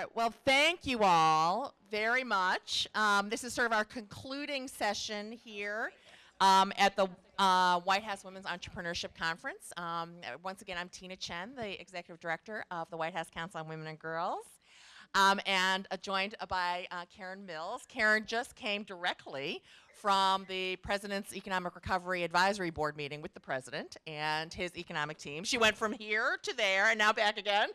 right, well, thank you all very much. This is sort of our concluding session here at the White House Women's Entrepreneurship Conference. Once again, I'm Tina Chen, the Executive Director of the White House Council on Women and Girls, and joined by Karen Mills. Karen just came directly from the President's Economic Recovery Advisory Board meeting with the President and his economic team. She went from here to there and now back again.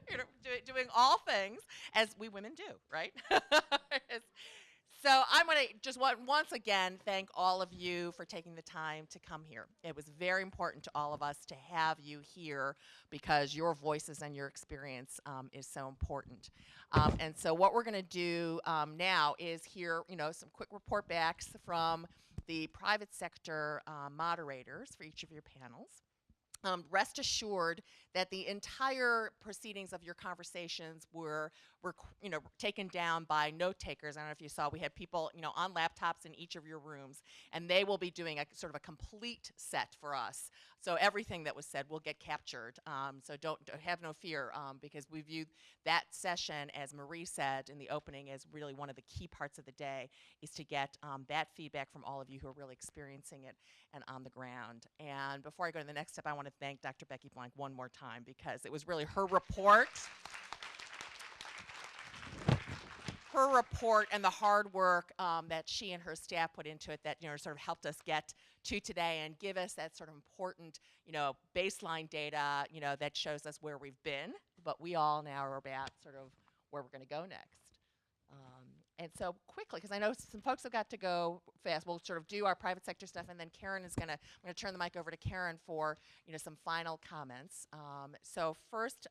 You know, doing all things as we women do, right? So I'm going to just once again thank all of you for taking the time to come here. It was very important to all of us to have you here because your voices and your experience is so important. And so what we're going to do now is hear, some quick report backs from the private sector moderators for each of your panels. Rest assured that the entire proceedings of your conversations were taken down by note takers. I don't know if you saw, we had people, on laptops in each of your rooms, and they will be doing a sort of a complete set for us. So everything that was said will get captured. So don't have no fear, because we view that session, as Marie said in the opening, as really one of the key parts of the day, is to get that feedback from all of you who are really experiencing it and on the ground. And before I go to the next step, I want to thank Dr. Becky Blank one more time, because it was really her report and the hard work that she and her staff put into it that sort of helped us get to today and give us that sort of important baseline data that shows us where we've been, but we all now are about sort of where we're going to go next. And so quickly, because I know some folks have got to go fast, we'll sort of do our private sector stuff, and then Karen is I'm going to turn the mic over to Karen for some final comments. So first,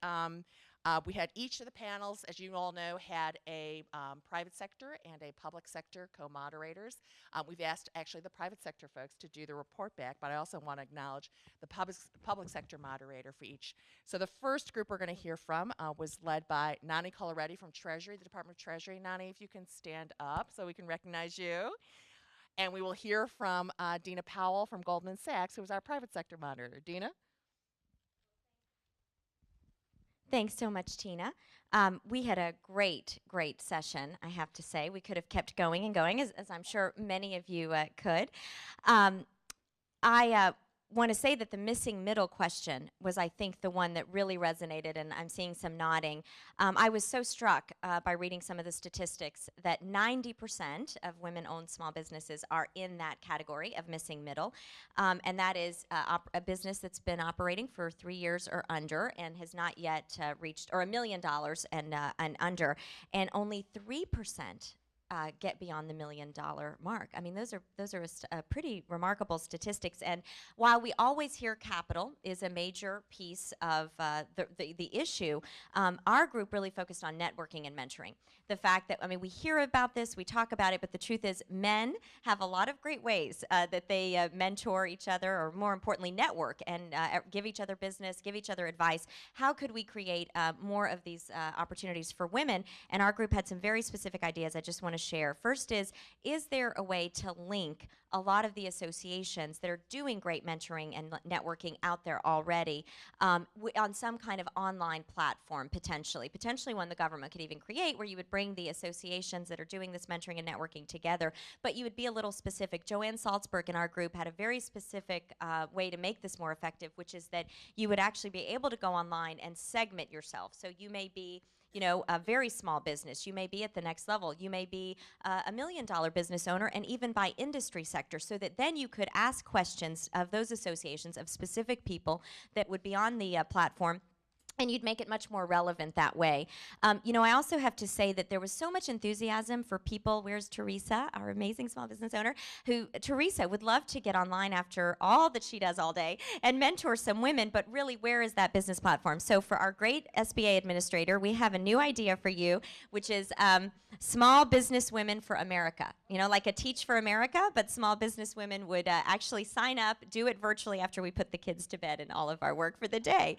we had each of the panels, as you all know, had a private sector and a public sector co-moderators. We've asked actually the private sector folks to do the report back, but I also want to acknowledge the public sector moderator for each. So the first group we're going to hear from was led by Nani Coloretti from Treasury, the Department of Treasury. Nani, if you can stand up so we can recognize you. And we will hear from Dina Powell from Goldman Sachs, who was our private sector moderator. Dina? Thanks so much, Tina. We had a great session, I have to say. We could have kept going and going, as I'm sure many of you could. I want to say that the missing middle question was, I think, the one that really resonated, and I'm seeing some nodding. I was so struck by reading some of the statistics that 90% of women-owned small businesses are in that category of missing middle, and that is a business that's been operating for 3 years or under and has not yet reached, or $1 million and under, and only 3% get beyond the $1 million mark. I mean, those are pretty remarkable statistics. And while we always hear capital is a major piece of the issue, our group really focused on networking and mentoring. The fact that, we hear about this, we talk about it, but the truth is men have a lot of great ways that they mentor each other, or more importantly, network and give each other business, give each other advice. How could we create more of these opportunities for women? And our group had some very specific ideas I just want to share. First is there a way to link a lot of the associations that are doing great mentoring and networking out there already on some kind of online platform, potentially one the government could even create, where you would bring the associations that are doing this mentoring and networking together, but you would be a little specific. Joanne Salzberg in our group had a very specific way to make this more effective, which is that you would actually be able to go online and segment yourself. So you may be a very small business. You may be at the next level. You may be a $1 million business owner, and even by industry sector, so that then you could ask questions of those associations, of specific people that would be on the platform, and you'd make it much more relevant that way. I also have to say that there was so much enthusiasm for people. Where's Teresa, our amazing small business owner, Teresa would love to get online after all that she does all day and mentor some women, but really, where is that business platform? So for our great SBA administrator, we have a new idea for you, which is Small Business Women for America. Like a Teach for America, but small business women would actually sign up, do it virtually after we put the kids to bed and all of our work for the day.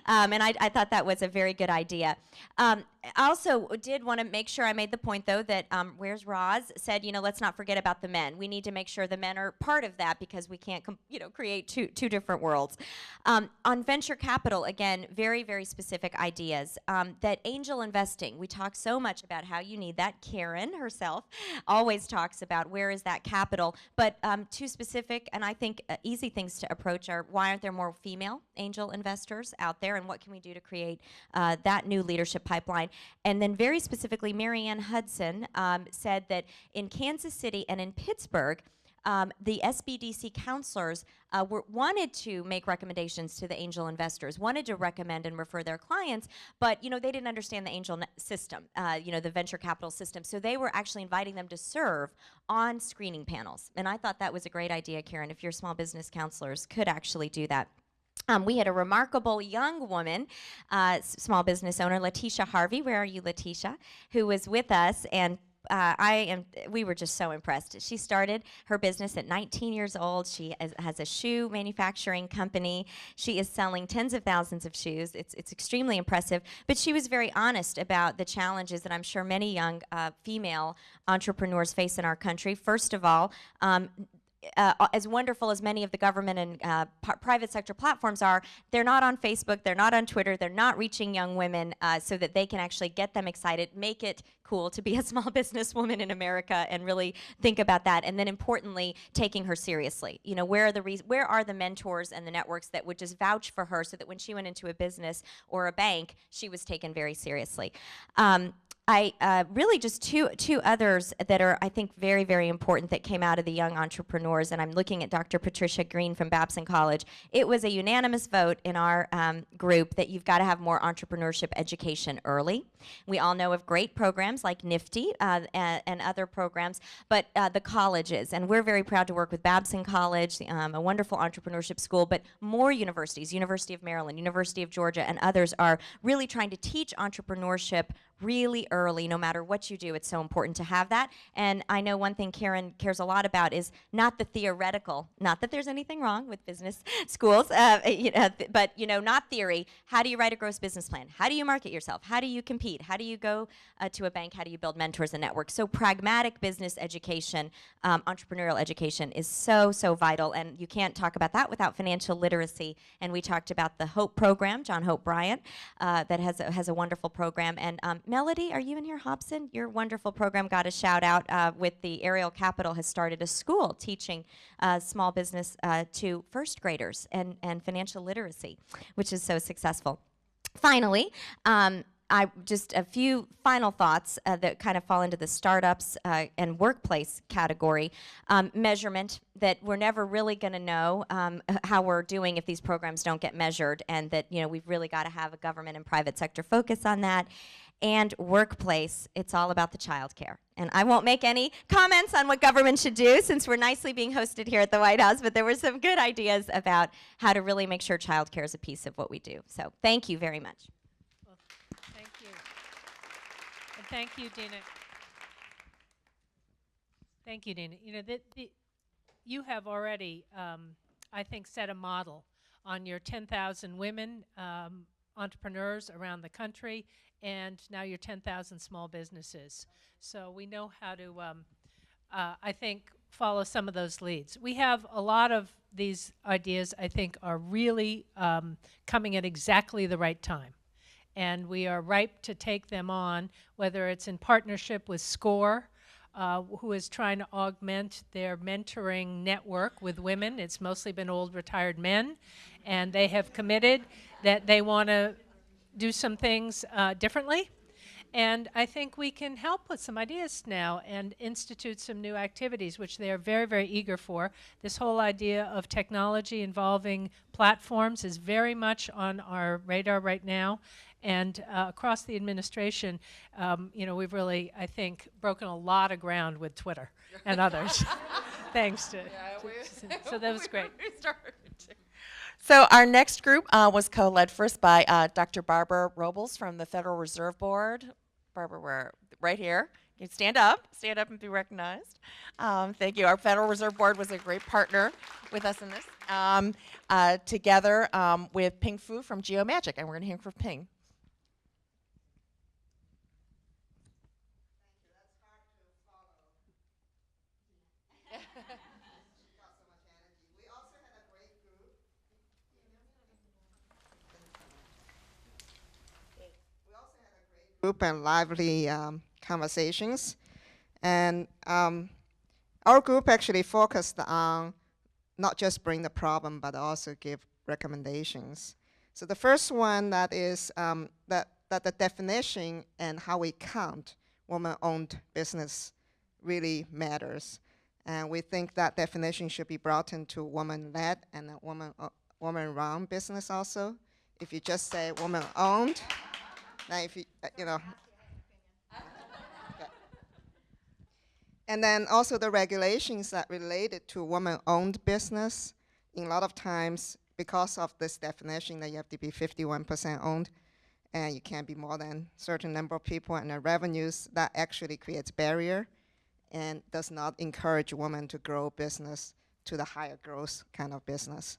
And I I thought that was a very good idea. I also did want to make sure I made the point, though, that where's Roz said, let's not forget about the men. We need to make sure the men are part of that because we can't, create two different worlds. On venture capital, again, very, very specific ideas. That angel investing, we talk so much about how you need that. Karen herself always talks about where is that capital, but two specific and I think easy things to approach are why aren't there more female angel investors out there, and what can we do to create that new leadership pipeline? And then very specifically, Marianne Hudson said that in Kansas City and in Pittsburgh, the SBDC counselors wanted to make recommendations to the angel investors, wanted to recommend and refer their clients, but they didn't understand the angel system, the venture capital system. So they were actually inviting them to serve on screening panels. And I thought that was a great idea, Karen, if your small business counselors could actually do that. We had a remarkable young woman, small business owner, Letitia Harvey. Where are you, Letitia? Who was with us, and we were just so impressed. She started her business at 19 years old. She has a shoe manufacturing company. She is selling tens of thousands of shoes. It's extremely impressive. But she was very honest about the challenges that I'm sure many young female entrepreneurs face in our country. First of all, as wonderful as many of the government and private sector platforms are, they're not on Facebook, they're not on Twitter, they're not reaching young women so that they can actually get them excited, make it cool to be a small business woman in America, and really think about that. And then importantly, taking her seriously. Where are the mentors and the networks that would just vouch for her so that when she went into a business or a bank, she was taken very seriously. Really just two others that are, I think, very, very important that came out of the young entrepreneurs, and I'm looking at Dr. Patricia Green from Babson College. It was a unanimous vote in our group that you've got to have more entrepreneurship education early. We all know of great programs like Nifty and other programs, but the colleges, and we're very proud to work with Babson College, a wonderful entrepreneurship school, but more universities, University of Maryland, University of Georgia, and others are really trying to teach entrepreneurship really early. No matter what you do, it's so important to have that. And I know one thing Karen cares a lot about is not the theoretical, not that there's anything wrong with business schools, but not theory. How do you write a gross business plan? How do you market yourself? How do you compete? How do you go to a bank? How do you build mentors and networks? So pragmatic business education, entrepreneurial education is so, so vital, and you can't talk about that without financial literacy. And we talked about the HOPE program, John Hope Bryant, that has a wonderful program. And Melody, are you in here, Hobson? Your wonderful program got a shout out with the Ariel Capital has started a school teaching small business to first graders and financial literacy, which is so successful. Finally, just a few final thoughts that kind of fall into the startups and workplace category. Measurement, that we're never really going to know how we're doing if these programs don't get measured, and that we've really got to have a government and private sector focus on that. And workplace, it's all about the child care. And I won't make any comments on what government should do since we're nicely being hosted here at the White House, but there were some good ideas about how to really make sure child care is a piece of what we do. So thank you very much. Well, thank you. And thank you, Dina. Thank you, Dina. You have already, I think, set a model on your 10,000 women entrepreneurs around the country, and now your 10,000 small businesses. So we know how to, I think, follow some of those leads. We have a lot of these ideas, I think, are really coming at exactly the right time. And we are ripe to take them on, whether it's in partnership with SCORE, who is trying to augment their mentoring network with women. It's mostly been old retired men, and they have committed that they want to do some things differently. And I think we can help with some ideas now and institute some new activities, which they are very, very eager for. This whole idea of technology involving platforms is very much on our radar right now. And across the administration, we've really, I think, broken a lot of ground with Twitter and others. Thanks to, so that was great. So our next group was co-led first by Dr. Barbara Robles from the Federal Reserve Board. Barbara, we're right here. You can stand up and be recognized. Thank you. Our Federal Reserve Board was a great partner with us in this. Together with Ping Fu from GeoMagic, and we're going to hear from Ping. Group and lively conversations. And our group actually focused on not just bring the problem, but also give recommendations. So the first one that is that the definition and how we count woman-owned business really matters. And we think that definition should be brought into woman-led and a woman-run business also. If you just say woman-owned, now if you, you know. Okay. And then also the regulations that related to woman-owned business, in a lot of times, because of this definition that you have to be 51% owned, and you can't be more than a certain number of people and the revenues, that actually creates barrier and does not encourage women to grow business to the higher growth kind of business.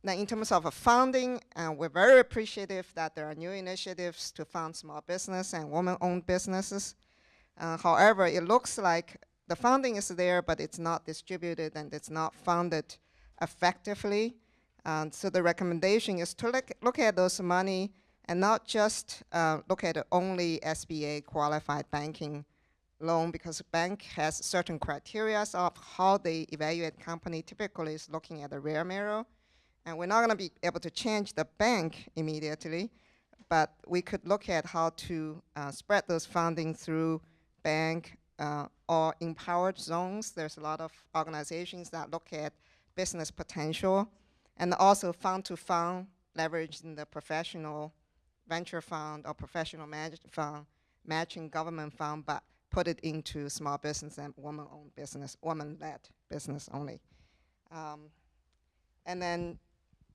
Now, in terms of funding, we're very appreciative that there are new initiatives to fund small business and women-owned businesses. However, it looks like the funding is there, but it's not distributed and it's not funded effectively. So the recommendation is to look at those money and not just look at only SBA qualified banking loan, because the bank has certain criteria of how they evaluate company. Typically is looking at the rear mirror. And we're not going to be able to change the bank immediately, but we could look at how to spread those funding through bank or empowered zones. There's a lot of organizations that look at business potential, and also fund-to-fund, leveraging the professional venture fund or professional fund, matching government fund, but put it into small business and woman-owned business, woman-led business only. And then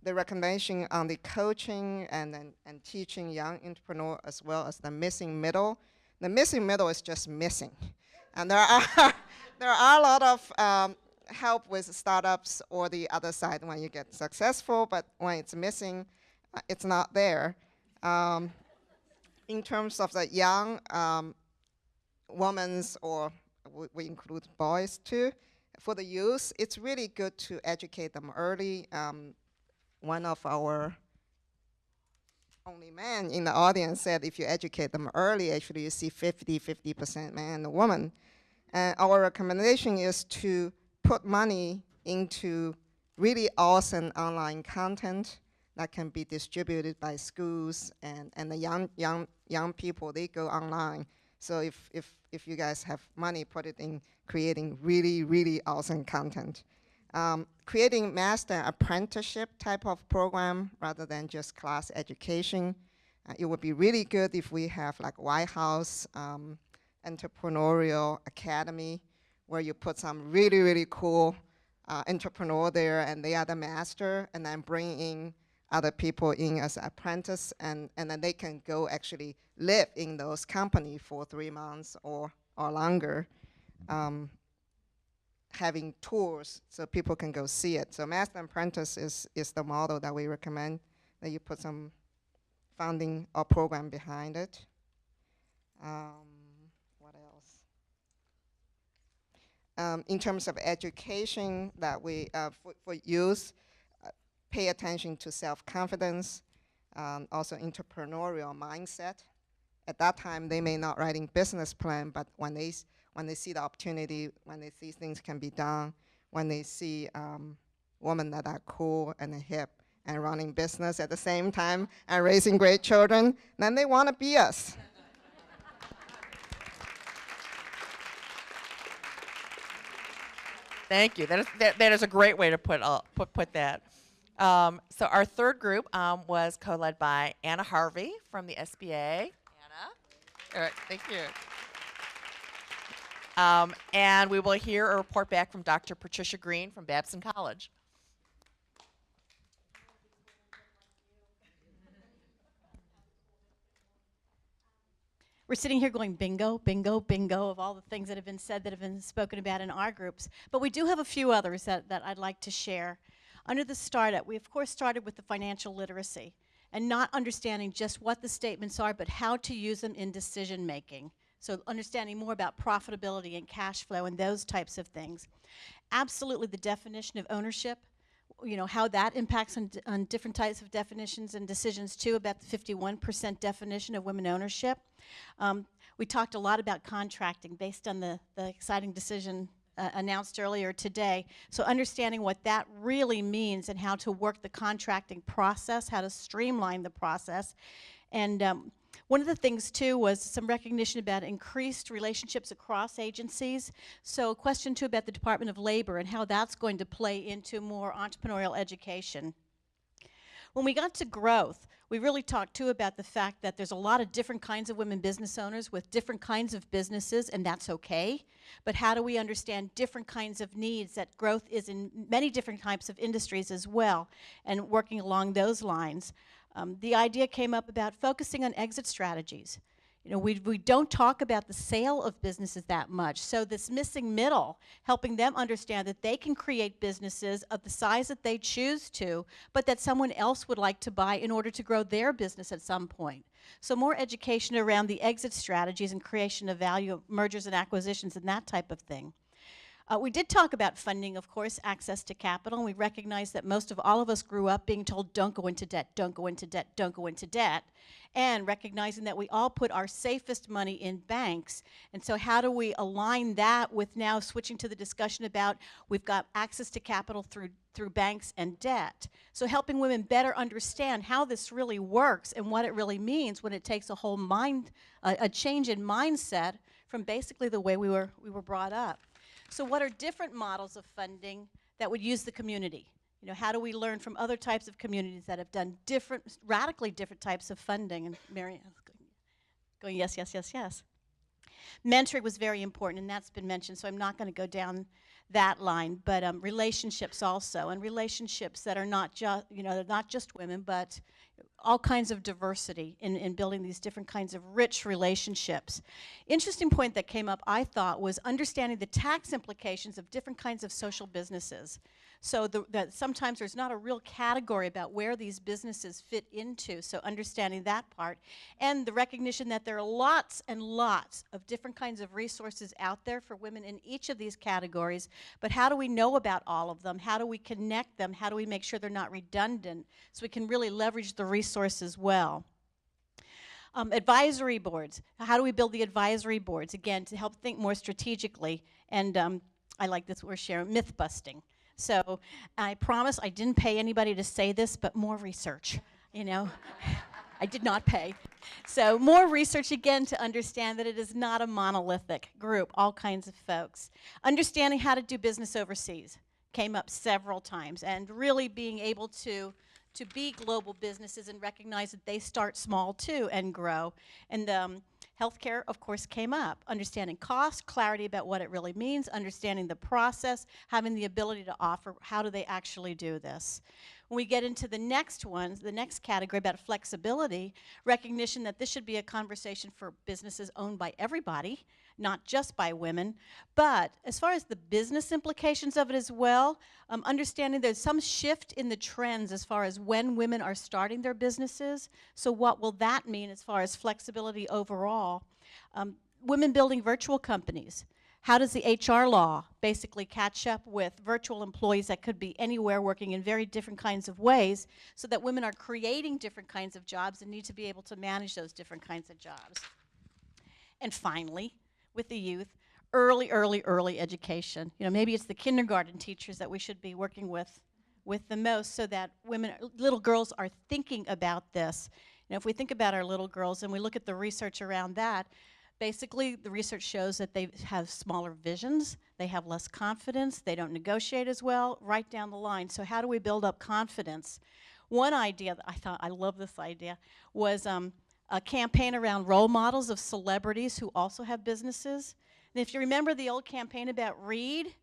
the recommendation on the coaching and teaching young entrepreneur, as well as the missing middle. The missing middle is just missing. And there are a lot of help with startups or the other side when you get successful, but when it's missing, it's not there. In terms of the young women's, or we include boys too, for the youth, it's really good to educate them early. One of our only men in the audience said if you educate them early, actually you see 50% man and woman. And our recommendation is to put money into really awesome online content that can be distributed by schools and the young people, they go online. So if you guys have money, put it in creating really awesome content. Creating master apprenticeship type of program rather than just class education. It would be really good if we have like White House entrepreneurial academy where you put some really cool entrepreneur there and they are the master, and then bring in other people in as apprentice, and then they can go actually live in those companies for 3 months or longer. Having tours so people can go see it. So Master Apprentice is the model that we recommend, that you put some funding or program behind it. What else? In terms of education, that we, for youth, pay attention to self-confidence, also entrepreneurial mindset. At that time, they may not writing business plan, but when they see the opportunity, when they see things can be done, when they see women that are cool and hip and running business at the same time and raising great children, then they want to be us. Thank you. That is a great way to put that. So our third group was co-led by Anna Harvey from the SBA. Anna. All right, thank you. And we will hear a report back from Dr. Patricia Green from Babson College. we're sitting here going bingo, bingo, bingo of all the things that have been said that have been spoken about in our groups. But we do have a few others that I'd like to share. Under the startup, we of course started with the financial literacy and not understanding just what the statements are, but how to use them in decision making. So understanding more about profitability and cash flow and those types of things. Absolutely the definition of ownership, you know, how that impacts on different types of definitions and decisions too, about the 51% definition of women ownership. We talked a lot about contracting based on the exciting decision announced earlier today. So understanding what that really means and how to work the contracting process, how to streamline the process. And one of the things too was some recognition about increased relationships across agencies. So a question too about the Department of Labor and how that's going to play into more entrepreneurial education. When we got to growth, we really talked too about the fact that there's a lot of different kinds of women business owners with different kinds of businesses, and that's okay. But how do we understand different kinds of needs, that growth is in many different types of industries as well, and working along those lines. The idea came up about focusing on exit strategies. You know, we don't talk about the sale of businesses that much. So this missing middle, helping them understand that they can create businesses of the size that they choose to, but that someone else would like to buy in order to grow their business at some point. So more education around the exit strategies and creation of value, mergers and acquisitions and that type of thing. We did talk about funding, of course, access to capital, and we recognize that most of all of us grew up being told, don't go into debt, don't go into debt, don't go into debt, and recognizing that we all put our safest money in banks. And so how do we align that with now switching to the discussion about we've got access to capital through banks and debt. So helping women better understand how this really works and what it really means when it takes a whole a change in mindset from basically the way we were brought up. So what are different models of funding that would use the community? You know, how do we learn from other types of communities that have done radically different types of funding? And Mary going yes, yes, yes, yes. Mentoring was very important, and that's been mentioned, so I'm not going to go down that line. But relationships also, and relationships that are not just, you know, they're not just women, but all kinds of diversity in building these different kinds of rich relationships. Interesting point that came up, I thought, was understanding the tax implications of different kinds of social businesses. So that sometimes there's not a real category about where these businesses fit into, so understanding that part. And the recognition that there are lots and lots of different kinds of resources out there for women in each of these categories, but how do we know about all of them? How do we connect them? How do we make sure they're not redundant so we can really leverage the resources well? Advisory boards. How do we build the advisory boards? Again, to help think more strategically. And I like this, we're sharing myth busting. So I promise I didn't pay anybody to say this, but more research, you know. I did not pay. So more research, again, to understand that it is not a monolithic group, all kinds of folks. Understanding how to do business overseas came up several times, and really being able to be global businesses and recognize that they start small too and grow. And healthcare, of course, came up. Understanding cost, clarity about what it really means, understanding the process, having the ability to offer, how do they actually do this? When we get into the next ones, the next category about flexibility, recognition that this should be a conversation for businesses owned by everybody, not just by women. But as far as the business implications of it as well, understanding there's some shift in the trends as far as when women are starting their businesses. So what will that mean as far as flexibility overall? Women building virtual companies. How does the HR law basically catch up with virtual employees that could be anywhere working in very different kinds of ways so that women are creating different kinds of jobs and need to be able to manage those different kinds of jobs? And finally, with the youth, early education. You know, maybe it's the kindergarten teachers that we should be working with the most so that women, little girls are thinking about this. You know, if we think about our little girls and we look at the research around that, basically, the research shows that they have smaller visions, they have less confidence, they don't negotiate as well, right down the line. So how do we build up confidence? One idea that I thought, I love this idea, was a campaign around role models of celebrities who also have businesses. And if you remember the old campaign about read,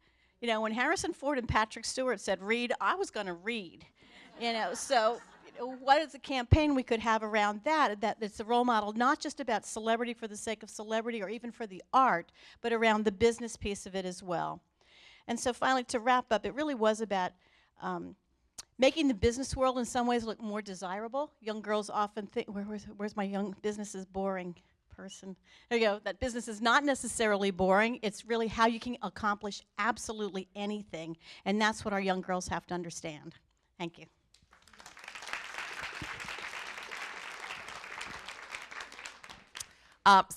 you know, when Harrison Ford and Patrick Stewart said read, I was going to read. You know, so what is a campaign we could have around that, that it's a role model, not just about celebrity for the sake of celebrity or even for the art, but around the business piece of it as well. And so finally, to wrap up, it really was about making the business world in some ways look more desirable. Young girls often think, where's my young business is boring person? There you go. That business is not necessarily boring. It's really how you can accomplish absolutely anything. And that's what our young girls have to understand. Thank you.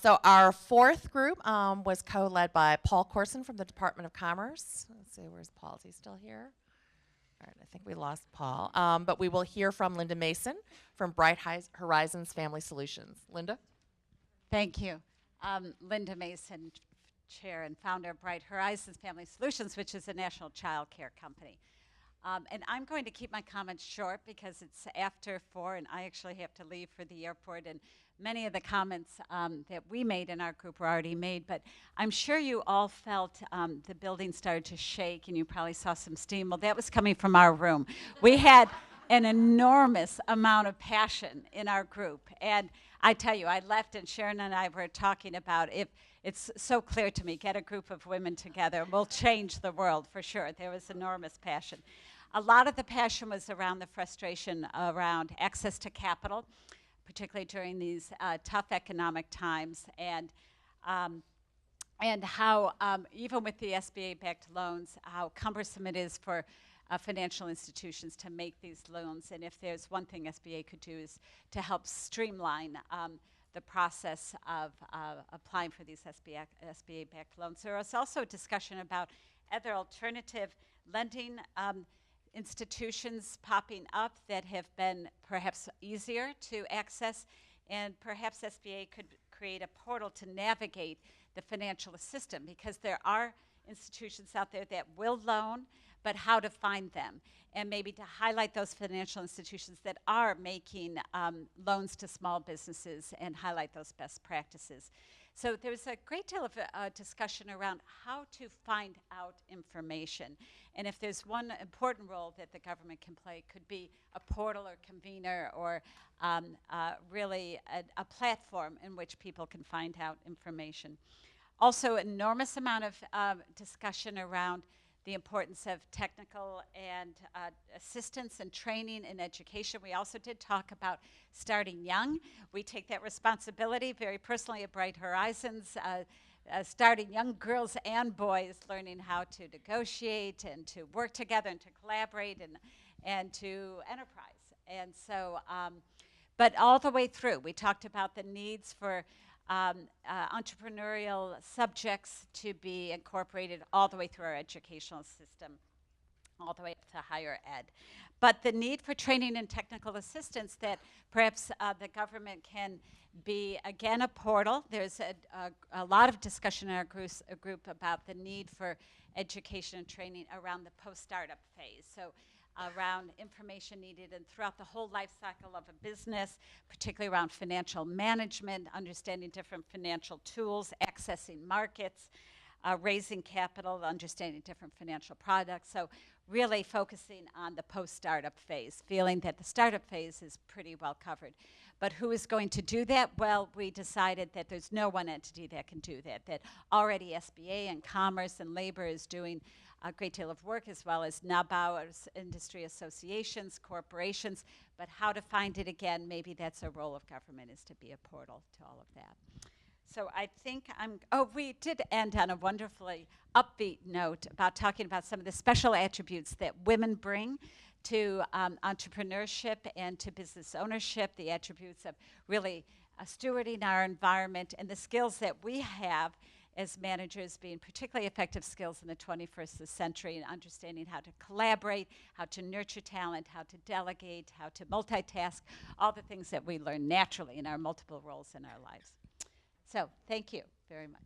So our fourth group was co-led by Paul Corson from the Department of Commerce. Let's see, where's Paul? Is he still here? All right, I think we lost Paul. But we will hear from Linda Mason from Bright Horizons Family Solutions. Linda? Thank you. Linda Mason, Chair and founder of Bright Horizons Family Solutions, which is a national child care company. And I'm going to keep my comments short because it's after 4 and I actually have to leave for the airport, and many of the comments that we made in our group were already made, but I'm sure you all felt the building started to shake and you probably saw some steam. Well, that was coming from our room. We had an enormous amount of passion in our group, and I tell you, I left and Sharon and I were talking about if it's so clear to me, get a group of women together, we'll change the world for sure. There was enormous passion. A lot of the passion was around the frustration around access to capital, particularly during these tough economic times, and how, even with the SBA-backed loans, how cumbersome it is for financial institutions to make these loans. And if there's one thing SBA could do is to help streamline the process of applying for these SBA-backed loans. There was also a discussion about other alternative lending institutions popping up that have been perhaps easier to access, and perhaps SBA could create a portal to navigate the financial system, because there are institutions out there that will loan, but how to find them, and maybe to highlight those financial institutions that are making loans to small businesses and highlight those best practices. So there's a great deal of discussion around how to find out information. And if there's one important role that the government can play, could be a portal or convener, or really a platform in which people can find out information. Also, enormous amount of discussion around the importance of technical and assistance and training and education. We also did talk about starting young. We take that responsibility very personally at Bright Horizons, starting young girls and boys learning how to negotiate and to work together and to collaborate and to enterprise. And so, but all the way through, we talked about the needs for entrepreneurial subjects to be incorporated all the way through our educational system, all the way up to higher ed. But the need for training and technical assistance that perhaps the government can be, again, a portal. There's a lot of discussion in our group about the need for education and training around the post-startup phase. So around information needed and throughout the whole life cycle of a business, particularly around financial management, understanding different financial tools, accessing markets, raising capital, understanding different financial products. So really focusing on the post-startup phase, feeling that the startup phase is pretty well covered. But who is going to do that? Well, we decided that there's no one entity that can do that, that already SBA and Commerce and Labor is doing a great deal of work, as well as NABAO's industry associations, corporations, but how to find it again, maybe that's a role of government, is to be a portal to all of that. So I think we did end on a wonderfully upbeat note about talking about some of the special attributes that women bring to entrepreneurship and to business ownership, the attributes of really stewarding our environment, and the skills that we have as managers being particularly effective skills in the 21st century, and understanding how to collaborate, how to nurture talent, how to delegate, how to multitask, all the things that we learn naturally in our multiple roles in our lives. So thank you very much.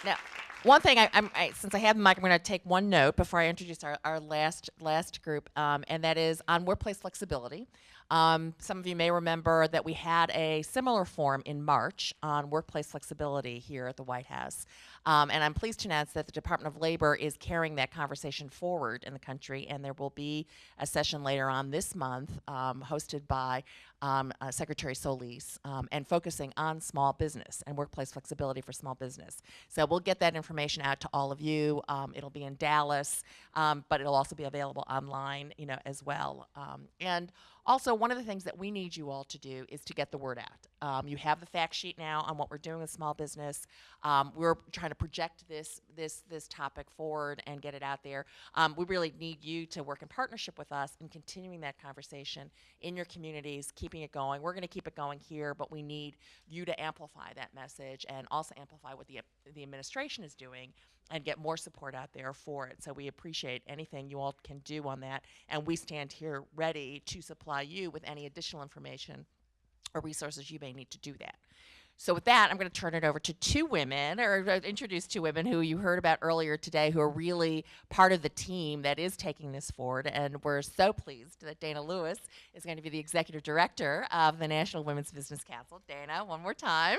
Now, one thing, since I have the mic, I'm going to take one note before I introduce our last group, and that is on workplace flexibility. Some of you may remember that we had a similar forum in March on workplace flexibility here at the White House. And I'm pleased to announce that the Department of Labor is carrying that conversation forward in the country, and there will be a session later on this month hosted by Secretary Solis and focusing on small business and workplace flexibility for small business. So we'll get that information out to all of you. It'll be in Dallas, but it'll also be available online, as well. And also, one of the things that we need you all to do is to get the word out. You have the fact sheet now on what we're doing with small business. We're trying to project this topic forward and get it out there. We really need you to work in partnership with us in continuing that conversation in your communities, keeping it going. We're going to keep it going here, but we need you to amplify that message and also amplify what the administration is doing and get more support out there for it. So we appreciate anything you all can do on that, and we stand here ready to supply you with any additional information or resources you may need to do that. So with that, I'm going to turn it over to two women, or introduce two women who you heard about earlier today, who are really part of the team that is taking this forward. And we're so pleased that Dana Lewis is going to be the Executive Director of the National Women's Business Council. Dana, one more time.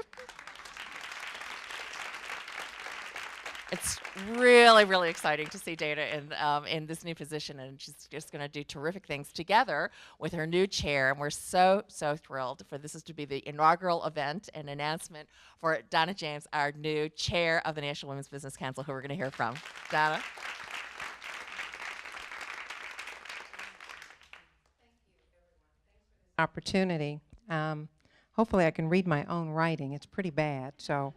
It's really, really exciting to see Dana in this new position, and she's just going to do terrific things together with her new chair. And we're so, so thrilled for this is to be the inaugural event and announcement for Donna James, our new chair of the National Women's Business Council, who we're going to hear from. Donna. Opportunity. Hopefully I can read my own writing. It's pretty bad, so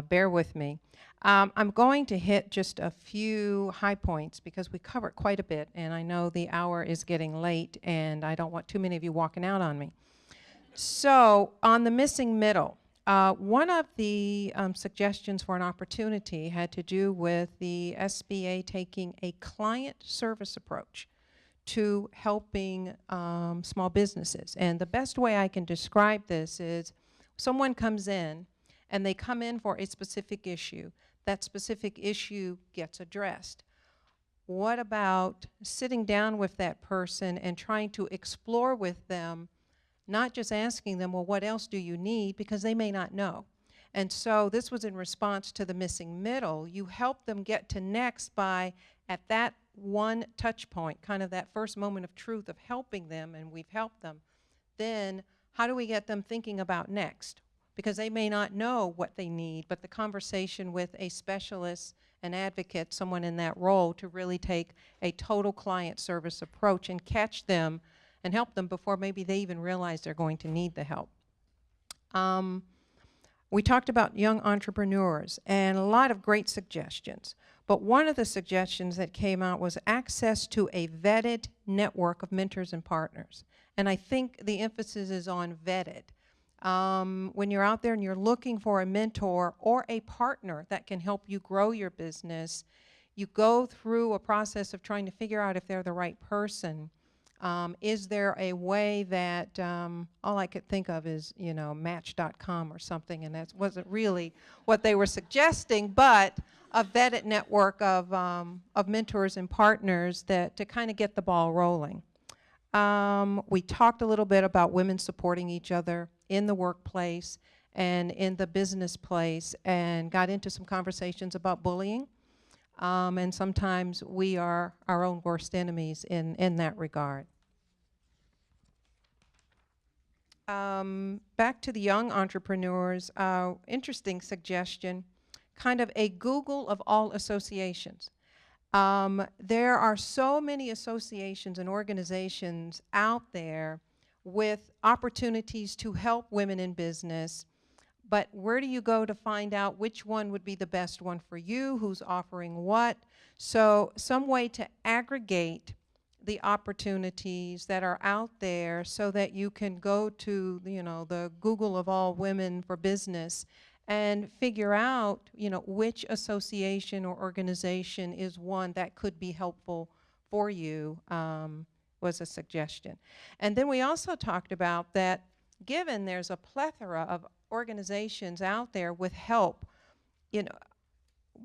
bear with me. I'm going to hit just a few high points because we covered quite a bit, and I know the hour is getting late, and I don't want too many of you walking out on me. So on the missing middle, one of the suggestions for an opportunity had to do with the SBA taking a client service approach to helping small businesses. And the best way I can describe this is someone comes in and they come in for a specific issue. That specific issue gets addressed. What about sitting down with that person and trying to explore with them, not just asking them, well, what else do you need? Because they may not know. And so this was in response to the missing middle. You help them get to next by, at that one touch point, kind of that first moment of truth of helping them, and we've helped them, then how do we get them thinking about next? Because they may not know what they need, but the conversation with a specialist, an advocate, someone in that role to really take a total client service approach and catch them and help them before maybe they even realize they're going to need the help. We talked about young entrepreneurs and a lot of great suggestions. But one of the suggestions that came out was access to a vetted network of mentors and partners. And I think the emphasis is on vetted. When you're out there and you're looking for a mentor or a partner that can help you grow your business, you go through a process of trying to figure out if they're the right person. Is there a way that, all I could think of is, Match.com or something, and that wasn't really what they were suggesting, but a vetted network of mentors and partners that to kind of get the ball rolling. We talked a little bit about women supporting each other in the workplace and in the business place, and got into some conversations about bullying. And sometimes we are our own worst enemies in that regard. Back to the young entrepreneurs, interesting suggestion, kind of a Google of all associations. There are so many associations and organizations out there with opportunities to help women in business, but where do you go to find out which one would be the best one for you, who's offering what? So some way to aggregate the opportunities that are out there so that you can go to, the Google of all women for business and figure out, which association or organization is one that could be helpful for you, was a suggestion. And then we also talked about that given there's a plethora of organizations out there with help,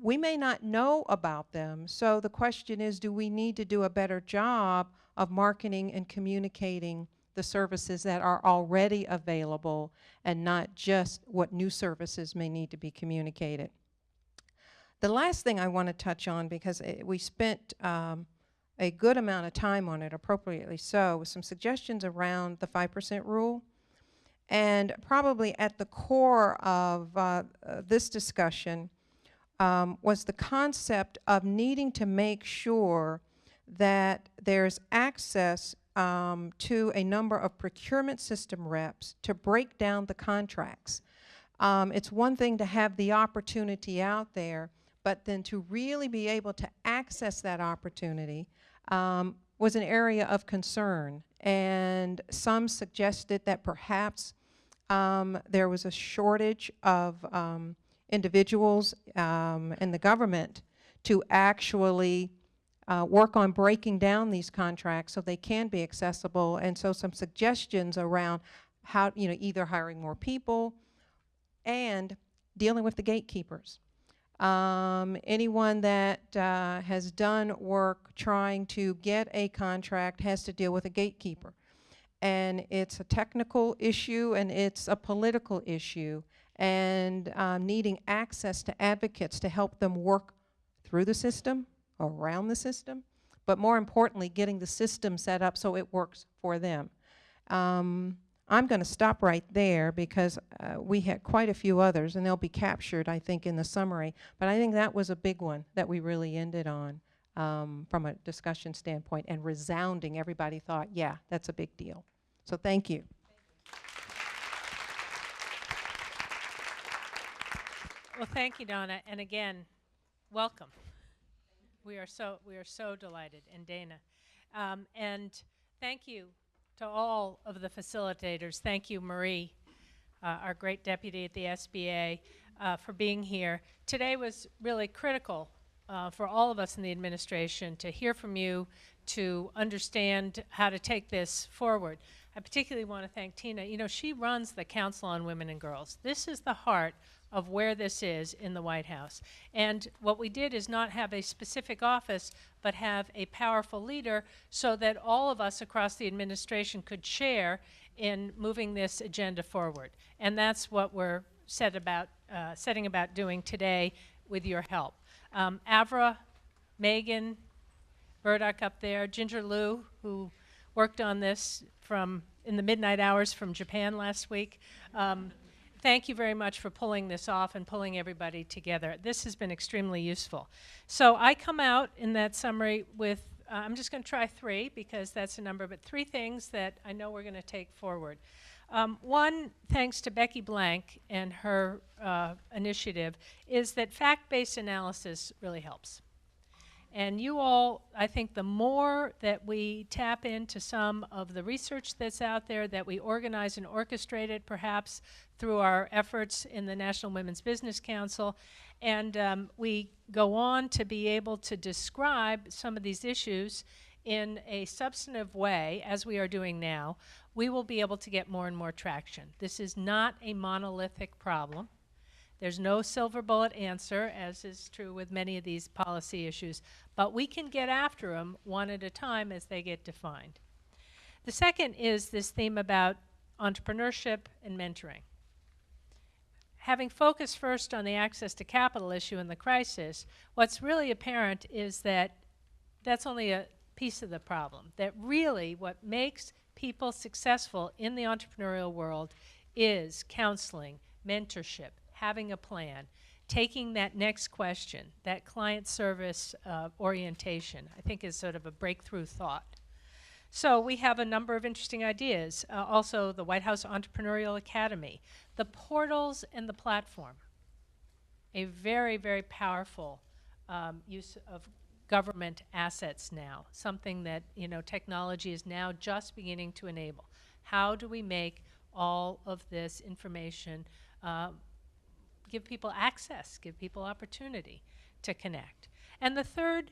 we may not know about them. So the question is, do we need to do a better job of marketing and communicating the services that are already available and not just what new services may need to be communicated. The last thing I want to touch on, because we spent a good amount of time on it, appropriately so, was some suggestions around the 5% rule. And probably at the core of this discussion was the concept of needing to make sure that there's access to a number of procurement system reps to break down the contracts. It's one thing to have the opportunity out there, but then to really be able to access that opportunity was an area of concern. And some suggested that perhaps there was a shortage of individuals in the government to actually work on breaking down these contracts so they can be accessible. And so some suggestions around how, either hiring more people and dealing with the gatekeepers. Anyone that has done work trying to get a contract has to deal with a gatekeeper. And it's a technical issue and it's a political issue, and needing access to advocates to help them work through the system, around the system, but more importantly, getting the system set up so it works for them. I'm going to stop right there because we had quite a few others, and they'll be captured, I think, in the summary. But I think that was a big one that we really ended on from a discussion standpoint, and resounding, everybody thought, yeah, that's a big deal. So thank you. Well, thank you, Donna, and again, welcome. We are so delighted, and Dana, and thank you to all of the facilitators. Thank you, Marie, our great deputy at the SBA, for being here. Today was really critical for all of us in the administration to hear from you, to understand how to take this forward. I particularly want to thank Tina. She runs the Council on Women and Girls. This is the heart of where this is in the White House. And what we did is not have a specific office, but have a powerful leader so that all of us across the administration could share in moving this agenda forward. And that's what we're setting about doing today with your help. Avra, Megan, Burdock up there, Ginger Liu, who worked on this in the midnight hours from Japan last week. Thank you very much for pulling this off and pulling everybody together. This has been extremely useful. So I come out in that summary with, I'm just going to try 3 because that's a number, but 3 things that I know we're going to take forward. One, thanks to Becky Blank and her initiative, is that fact-based analysis really helps. And you all, I think the more that we tap into some of the research that's out there, that we organize and orchestrate it perhaps through our efforts in the National Women's Business Council, and we go on to be able to describe some of these issues in a substantive way, as we are doing now, we will be able to get more and more traction. This is not a monolithic problem. There's no silver bullet answer, as is true with many of these policy issues, but we can get after them one at a time as they get defined. The second is this theme about entrepreneurship and mentoring. Having focused first on the access to capital issue in the crisis, what's really apparent is that that's only a piece of the problem, that really what makes people successful in the entrepreneurial world is counseling, mentorship, having a plan, taking that next question, that client service orientation, I think is sort of a breakthrough thought. So we have a number of interesting ideas. Also, the White House Entrepreneurial Academy, the portals and the platform, a very, very powerful use of government assets now, something that technology is now just beginning to enable. How do we make all of this information give people access, give people opportunity to connect? And the third,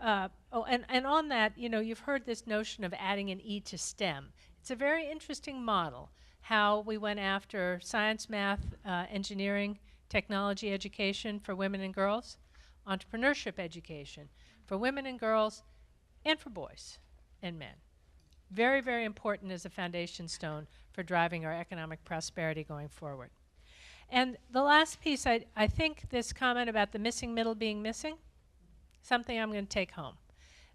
and on that, you've heard this notion of adding an E to STEM. It's a very interesting model, how we went after science, math, engineering, technology education for women and girls, entrepreneurship education for women and girls, and for boys and men. Very, very important as a foundation stone for driving our economic prosperity going forward. And the last piece, I think this comment about the missing middle being missing, something I'm going to take home.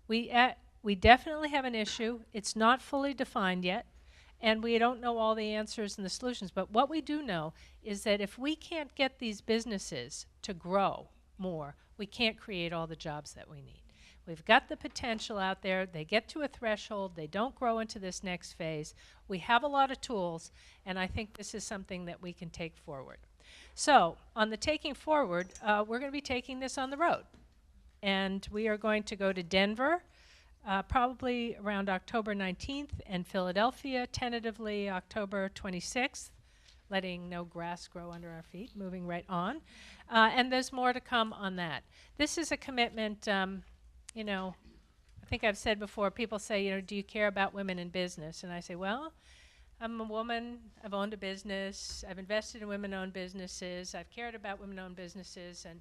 We definitely have an issue. It's not fully defined yet, and we don't know all the answers and the solutions. But what we do know is that if we can't get these businesses to grow more, we can't create all the jobs that we need. We've got the potential out there. They get to a threshold. They don't grow into this next phase. We have a lot of tools, and I think this is something that we can take forward. So on the taking forward, we're going to be taking this on the road. And we are going to go to Denver, probably around October 19th, and Philadelphia, tentatively October 26th, letting no grass grow under our feet, moving right on. And there's more to come on that. This is a commitment, you know, I think I've said before, people say, you know, do you care about women in business? And I say, well, I'm a woman, I've owned a business, I've invested in women-owned businesses, I've cared about women-owned businesses, and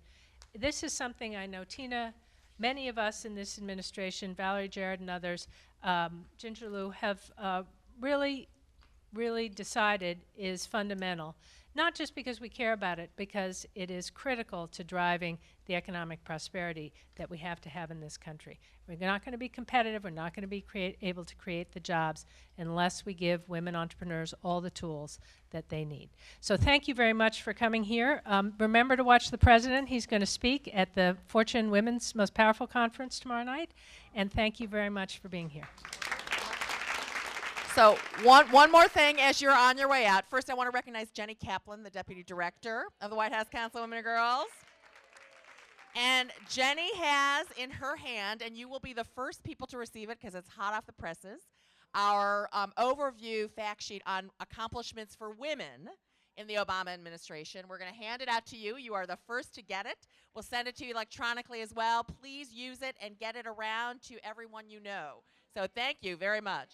this is something I know Tina, many of us in this administration, Valerie Jarrett and others, Ginger Lou, have really decided is fundamental. Not just because we care about it, because it is critical to driving the economic prosperity that we have to have in this country. We're not going to be competitive, we're not going to be able to create the jobs unless we give women entrepreneurs all the tools that they need. So thank you very much for coming here. Remember to watch the president. He's going to speak at the Fortune Women's Most Powerful Conference tomorrow night. And thank you very much for being here. So one more thing as you're on your way out. First, I want to recognize Jenny Kaplan, the Deputy Director of the White House Council of Women and Girls. And Jenny has in her hand, and you will be the first people to receive it because it's hot off the presses, our overview fact sheet on accomplishments for women in the Obama administration. We're going to hand it out to you. You are the first to get it. We'll send it to you electronically as well. Please use it and get it around to everyone you know. So thank you very much.